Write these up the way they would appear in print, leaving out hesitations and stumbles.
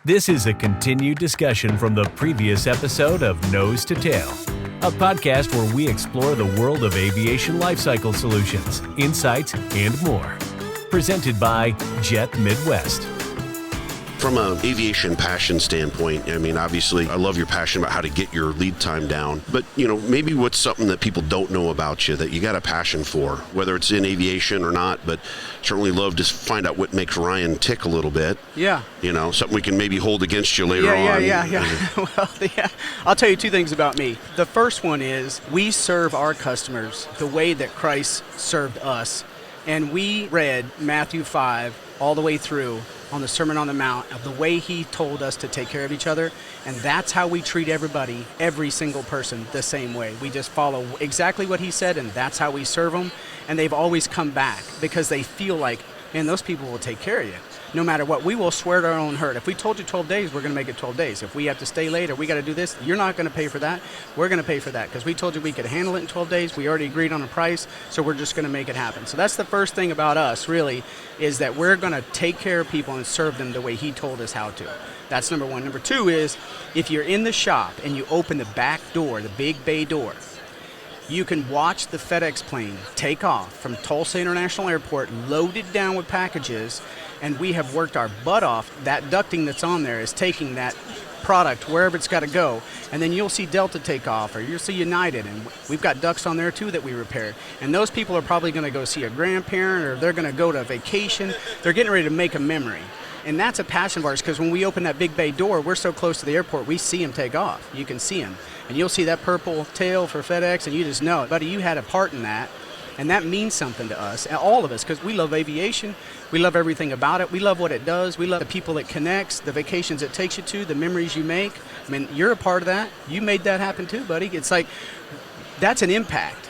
This is a continued discussion from the previous episode of Nose to Tail, a podcast where we explore the world of aviation lifecycle solutions, insights, and more. Presented by Jet Midwest. From an aviation passion standpoint, I mean, obviously, I love your passion about how to get your lead time down. But, maybe what's something that people don't know about you that you got a passion for, whether it's in aviation or not, but certainly love to find out what makes Ryan tick a little bit. Yeah. Something we can maybe hold against you later on. Yeah. Well, I'll tell you two things about me. The first one is we serve our customers the way that Christ served us. And we read Matthew 5 all the way through on the Sermon on the Mount of the way he told us to take care of each other. And that's how we treat everybody, every single person, the same way. We just follow exactly what he said, and that's how we serve them. And they've always come back because they feel like, man, those people will take care of you. No matter what, we will swear to our own hurt. If we told you 12 days, we're going to make it 12 days. If we have to stay late or we got to do this, you're not going to pay for that. We're going to pay for that because we told you we could handle it in 12 days. We already agreed on a price, so we're just going to make it happen. So that's the first thing about us, really, is that we're going to take care of people and serve them the way he told us how to. That's number one. Number two is if you're in the shop and you open the back door, the big bay door, you can watch the FedEx plane take off from Tulsa International Airport loaded down with packages, and we have worked our butt off. That ducting that's on there is taking that product wherever it's got to go, and then you'll see Delta take off, or you'll see United, and we've got ducts on there too that we repaired. And those people are probably going to go see a grandparent, or they're going to go to a vacation. They're getting ready to make a memory. And that's a passion of ours because when we open that big bay door, we're so close to the airport, we see them take off. You can see them. And you'll see that purple tail for FedEx, and you just know it. Buddy, you had a part in that, and that means something to us, all of us, because we love aviation. We love everything about it. We love what it does. We love the people it connects, the vacations it takes you to, the memories you make. I mean, you're a part of that. You made that happen too, buddy. It's like, that's an impact.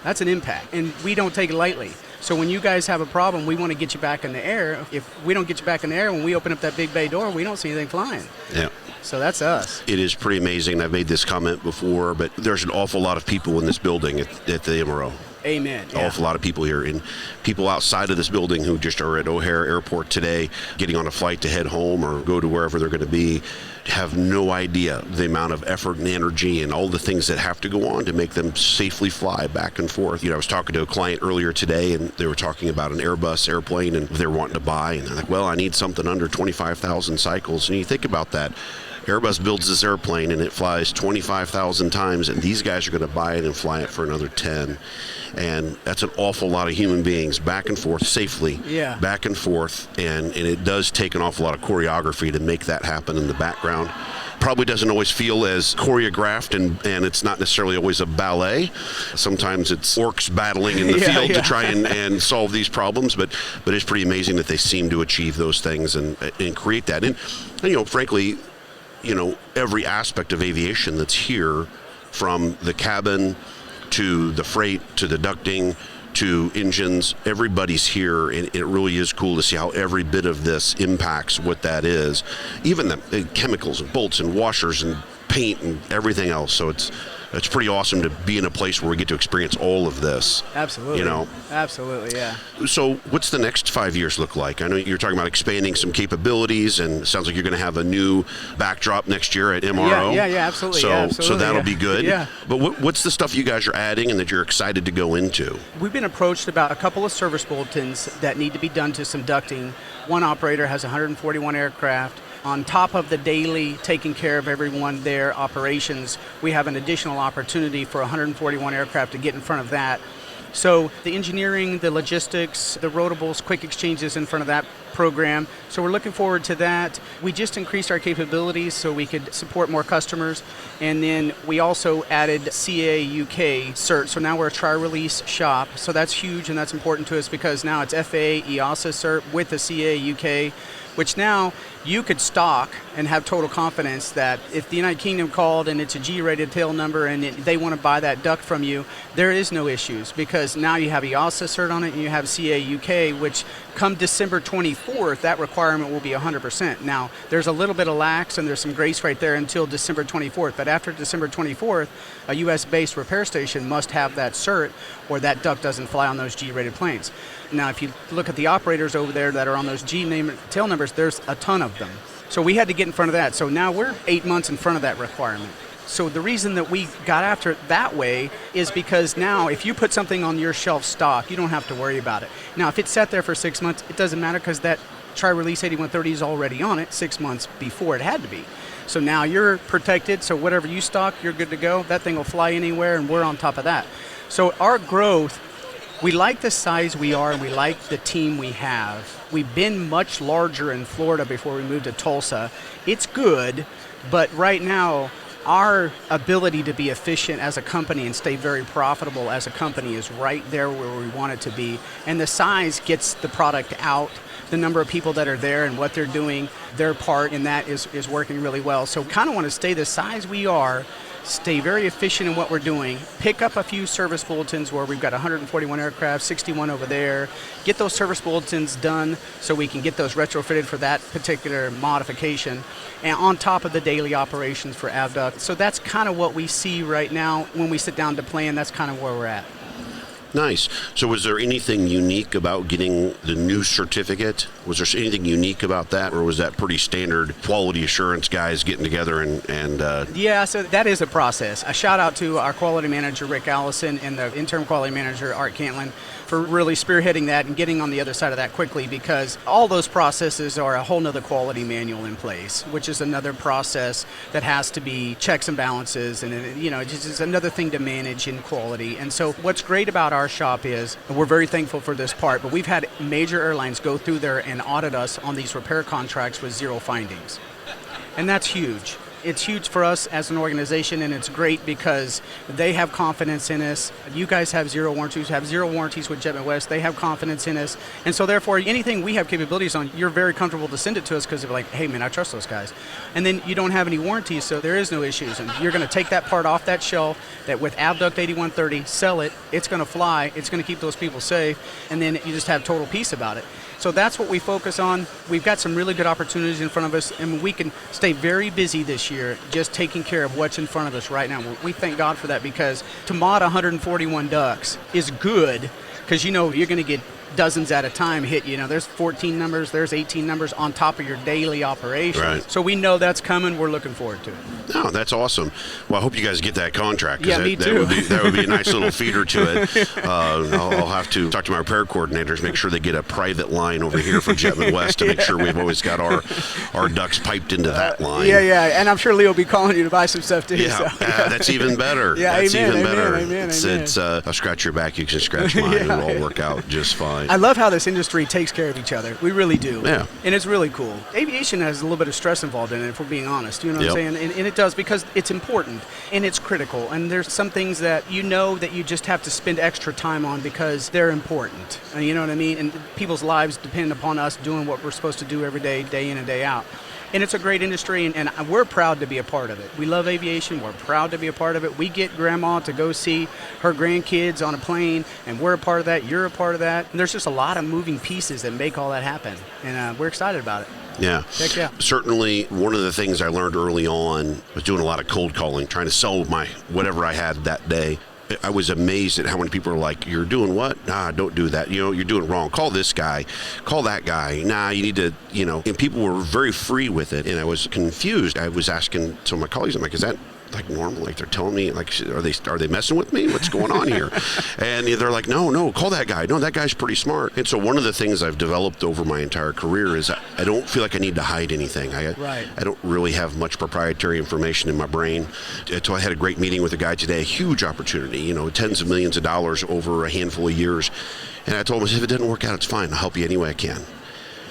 That's an impact, and we don't take it lightly. So when you guys have a problem, we want to get you back in the air. If we don't get you back in the air, when we open up that big bay door, we don't see anything flying. Yeah. So that's us. It is pretty amazing. I've made this comment before, but there's an awful lot of people in this building at the MRO. Amen. An awful lot of people here, and people outside of this building who just are at O'Hare Airport today, getting on a flight to head home or go to wherever they're going to be, have no idea the amount of effort and energy and all the things that have to go on to make them safely fly back and forth. I was talking to a client earlier today, and they were talking about an Airbus airplane, and they were wanting to buy, and they're like, well, I need something under 25,000 cycles. And you think about that. Airbus builds this airplane and it flies 25,000 times, and these guys are going to buy it and fly it for another 10. And that's an awful lot of human beings back and forth safely, back and forth. And it does take an awful lot of choreography to make that happen in the background. Probably doesn't always feel as choreographed, and it's not necessarily always a ballet. Sometimes it's orcs battling in the field to try and solve these problems, but it's pretty amazing that they seem to achieve those things and create that. And frankly, every aspect of aviation that's here, from the cabin to the freight to the ducting to engines, everybody's here, and it really is cool to see how every bit of this impacts what that is. Even the chemicals and bolts and washers and paint and everything else. So it's pretty awesome to be in a place where we get to experience all of this. Absolutely. Absolutely, yeah. So what's the next 5 years look like? I know you're talking about expanding some capabilities, and it sounds like you're going to have a new backdrop next year at MRO. Yeah, absolutely. So that'll be good. Yeah. But what's the stuff you guys are adding and that you're excited to go into? We've been approached about a couple of service bulletins that need to be done to some ducting. One operator has 141 aircraft. On top of the daily taking care of everyone, their operations, we have an additional opportunity for 141 aircraft to get in front of that. So the engineering, the logistics, the rotables, quick exchanges in front of that program. So we're looking forward to that. We just increased our capabilities so we could support more customers. And then we also added CA UK cert. So now we're a tri-release shop. So that's huge, and that's important to us because now it's FAA EASA cert with the CA UK, which now you could stock and have total confidence that if the United Kingdom called and it's a G-rated tail number and they want to buy that duct from you, there is no issues because now you have EASA cert on it and you have CA UK, which come December 24th, that requirement will be 100%. Now, there's a little bit of lax and there's some grace right there until December 24th, but after December 24th, a U.S.-based repair station must have that cert or that duct doesn't fly on those G-rated planes. Now, if you look at the operators over there that are on those tail numbers, there's a ton of them. So we had to get in front of that. So now we're 8 months in front of that requirement. So the reason that we got after it that way is because now if you put something on your shelf stock, you don't have to worry about it. Now, if it sat there for 6 months, it doesn't matter because that tri-release 8130 is already on it 6 months before it had to be. So now you're protected, so whatever you stock, you're good to go. That thing will fly anywhere, and we're on top of that. So our growth, we like the size we are, and we like the team we have. We've been much larger in Florida before we moved to Tulsa. It's good, but right now, our ability to be efficient as a company and stay very profitable as a company is right there where we want it to be. And the size gets the product out. The number of people that are there and what they're doing, their part in that is working really well. So we kind of want to stay the size we are, stay very efficient in what we're doing, pick up a few service bulletins where we've got 141 aircraft, 61 over there, get those service bulletins done so we can get those retrofitted for that particular modification, and on top of the daily operations for AvDUCT. So that's kind of what we see right now when we sit down to plan. That's kind of where we're at. Nice. So was there anything unique about getting the new certificate? Was there anything unique about that, or was that pretty standard quality assurance guys getting together and Yeah, so that is a process. A shout out to our quality manager, Rick Allison, and the interim quality manager, Art Cantlin, for really spearheading that and getting on the other side of that quickly, because all those processes are a whole nother quality manual in place, which is another process that has to be checks and balances, and it's just another thing to manage in quality. And so what's great about our shop is, and we're very thankful for this part, but we've had major airlines go through there and audit us on these repair contracts with zero findings. And that's huge. It's huge for us as an organization, and it's great because they have confidence in us. You guys have zero warranties with Jet Midwest. They have confidence in us. And so therefore, anything we have capabilities on, you're very comfortable to send it to us because they're like, hey man, I trust those guys. And then you don't have any warranties, so there is no issues. And you're going to take that part off that shelf, that with AvDUCT 8130, sell it, it's going to fly, it's going to keep those people safe, and then you just have total peace about it. So that's what we focus on. We've got some really good opportunities in front of us, and we can stay very busy this year just taking care of what's in front of us right now. We thank God for that, because to mod 141 ducks is good, because you're going to get dozens at a time hit. There's 14 numbers, there's 18 numbers on top of your daily operations. Right. So we know that's coming. We're looking forward to it. No, that's awesome. Well, I hope you guys get that contract. Yeah, me too. That would be a nice little feeder to it. I'll have to talk to my repair coordinators, make sure they get a private line over here from Jet Midwest to make sure we've always got our ducks piped into that line. Yeah. And I'm sure Leo will be calling you to buy some stuff too. Yeah, so. that's even better. Yeah, that's amen, even better. Amen. It's I'll scratch your back, you can scratch mine. It'll all work out just fine. I love how this industry takes care of each other. We really do. Yeah. And it's really cool. Aviation has a little bit of stress involved in it, if we're being honest. You know what I'm saying? And it does, because it's important and it's critical. And there's some things that that you just have to spend extra time on because they're important. And you know what I mean? And people's lives depend upon us doing what we're supposed to do every day, day in and day out. And it's a great industry, and we're proud to be a part of it. We love aviation. We're proud to be a part of it. We get Grandma to go see her grandkids on a plane, and we're a part of that. You're a part of that. And there's just a lot of moving pieces that make all that happen, and we're excited about it. Yeah. Heck yeah. Certainly, one of the things I learned early on was doing a lot of cold calling, trying to sell whatever I had that day. I was amazed at how many people are like, you're doing what? Nah, don't do that. You're doing it wrong. Call this guy. Call that guy. Nah, you need to, and people were very free with it. And I was confused. I was asking some of my colleagues, I'm like, is that like normal? Like, they're telling me, like, are they messing with me? What's going on here? And they're like, no, call that guy. No, that guy's pretty smart. And so one of the things I've developed over my entire career is I don't feel like I need to hide anything. I don't really have much proprietary information in my brain. So I had a great meeting with a guy today, a huge opportunity, tens of millions of dollars over a handful of years. And I told him, if it doesn't work out, it's fine. I'll help you any way I can.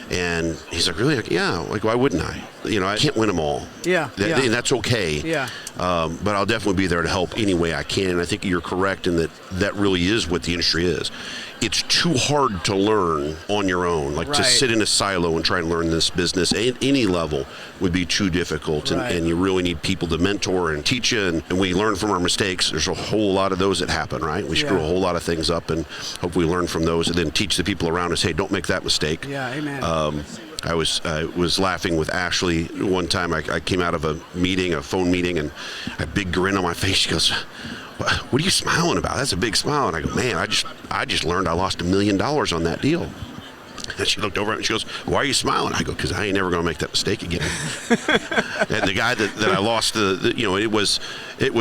And he's like, really? Like, yeah. Like, why wouldn't I? I can't win them all. Yeah. And that's okay. Yeah. But I'll definitely be there to help any way I can. And I think you're correct in that really is what the industry is. It's too hard to learn on your own. Like, to sit in a silo and try and learn this business at any level would be too difficult. And you really need people to mentor and teach you. And we learn from our mistakes. There's a whole lot of those that happen, right? We screw a whole lot of things up, and hopefully learn from those and then teach the people around us, hey, don't make that mistake. Yeah, amen. I was laughing with Ashley one time. I came out of a phone meeting, and a big grin on my face. She goes, what are you smiling about? That's a big smile. And I go, man, I just learned I lost $1 million on that deal. And she looked over at me and she goes, "Why are you smiling?" I go, "Because I ain't never going to make that mistake again." And the guy that I lost, it was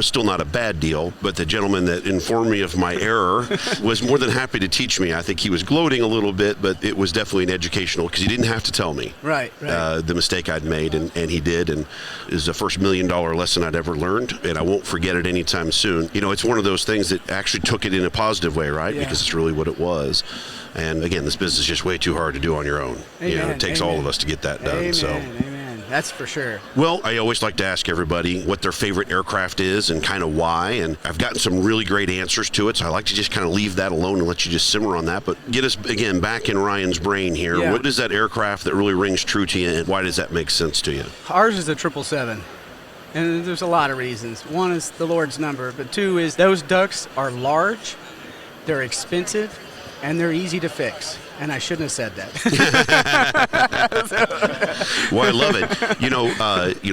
still not a bad deal, but the gentleman that informed me of my error was more than happy to teach me. I think he was gloating a little bit, but it was definitely an educational, because he didn't have to tell me the mistake I'd made, and he did, and it was the first $1 million lesson I'd ever learned, and I won't forget it anytime soon. It's one of those things that actually took it in a positive way, right? Yeah. Because it's really what it was. And again, this business is just way too hard to do on your own. Amen. It takes all of us to get that done. Amen. That's for sure. Well, I always like to ask everybody what their favorite aircraft is and kind of why. And I've gotten some really great answers to it, so I like to just kind of leave that alone and let you just simmer on that. But get us, again, back in Ryan's brain here. Yeah. What is that aircraft that really rings true to you, and why does that make sense to you? Ours is a 777. And there's a lot of reasons. One is the Lord's number, but two is those ducts are large, they're expensive, and they're easy to fix. And I shouldn't have said that. Well, I love it.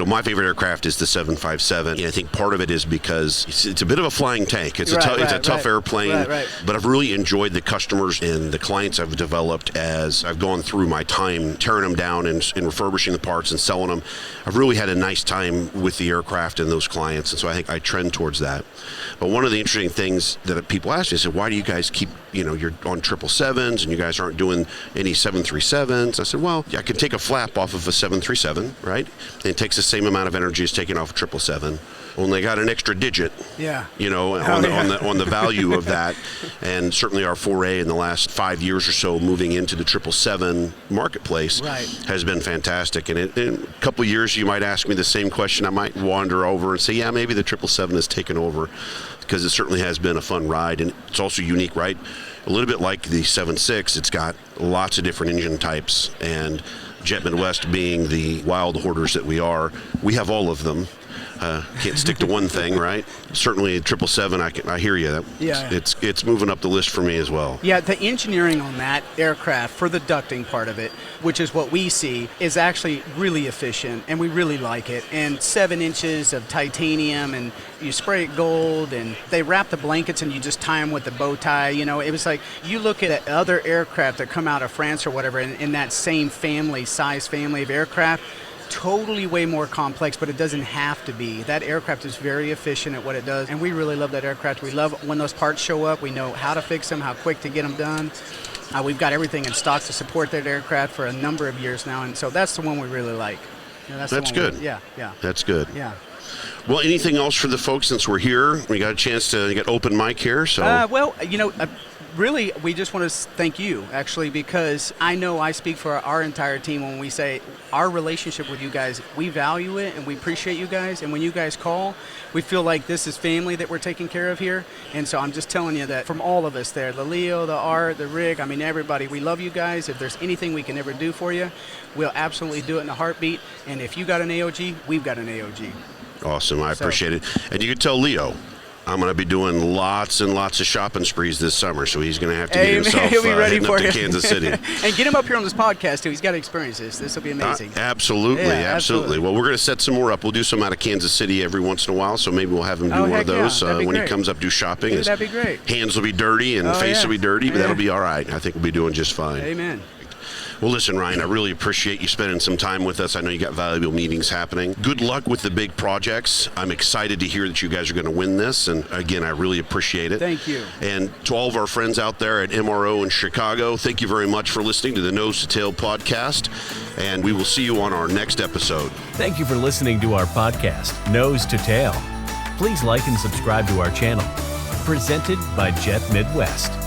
My favorite aircraft is the 757. And I think part of it is because it's a bit of a flying tank. It's a tough airplane. Right. But I've really enjoyed the customers and the clients I've developed as I've gone through my time tearing them down and refurbishing the parts and selling them. I've really had a nice time with the aircraft and those clients. And so I think I trend towards that. But one of the interesting things that people ask me, I said, why do you guys keep, you're on 777s and you guys aren't doing any 737s? I said, well, I can take a flap off of a 737, right? And it takes the same amount of energy as taking off a 777. Only got an extra digit, on the value of that. And certainly our foray in the last 5 years or so moving into the 777 marketplace has been fantastic. And in a couple of years, you might ask me the same question. I might wander over and say, yeah, maybe the 777 has taken over, because it certainly has been a fun ride. And it's also unique, right? A little bit like the 7.6, it's got lots of different engine types. And Jet Midwest being the wild hoarders that we are, we have all of them. Can't stick to one thing, right? Certainly 777, I hear you. It's moving up the list for me as well. Yeah, the engineering on that aircraft for the ducting part of it, which is what we see, is actually really efficient, and we really like it. And 7 inches of titanium, and you spray it gold, and they wrap the blankets and you just tie them with the bow tie. It was like, you look at other aircraft that come out of France or whatever, in that same size family of aircraft, totally way more complex, but it doesn't have to be. That aircraft is very efficient at what it does, and we really love that aircraft. We love when those parts show up. We know how to fix them, how quick to get them done. We've got everything in stock to support that aircraft for a number of years now, and so that's the one we really like. That's good. Yeah. That's good. Yeah. Well, anything else for the folks since we're here? We got a chance to get open mic here, so. Really, we just want to thank you, actually, because I know I speak for our entire team when we say our relationship with you guys, we value it and we appreciate you guys. And when you guys call, we feel like this is family that we're taking care of here. And so I'm just telling you that from all of us there, the Leo, the Art, the Rick, everybody, we love you guys. If there's anything we can ever do for you, we'll absolutely do it in a heartbeat. And if you got an AOG, we've got an AOG. Awesome. I appreciate it. And you can tell Leo, I'm going to be doing lots and lots of shopping sprees this summer, so he's going to have to get himself heading up to Kansas City. And get him up here on this podcast, too. He's got to experience this. This will be amazing. Absolutely. Well, we're going to set some more up. We'll do some out of Kansas City every once in a while, so maybe we'll have him do one of those when he comes up do shopping. That'd be great. Hands will be dirty and face will be dirty, but that'll be all right. I think we'll be doing just fine. Amen. Well, listen, Ryan, I really appreciate you spending some time with us. I know you got valuable meetings happening. Good luck with the big projects. I'm excited to hear that you guys are going to win this. And again, I really appreciate it. Thank you. And to all of our friends out there at MRO in Chicago, thank you very much for listening to the Nose to Tail podcast. And we will see you on our next episode. Thank you for listening to our podcast, Nose to Tail. Please like and subscribe to our channel. Presented by Jet Midwest.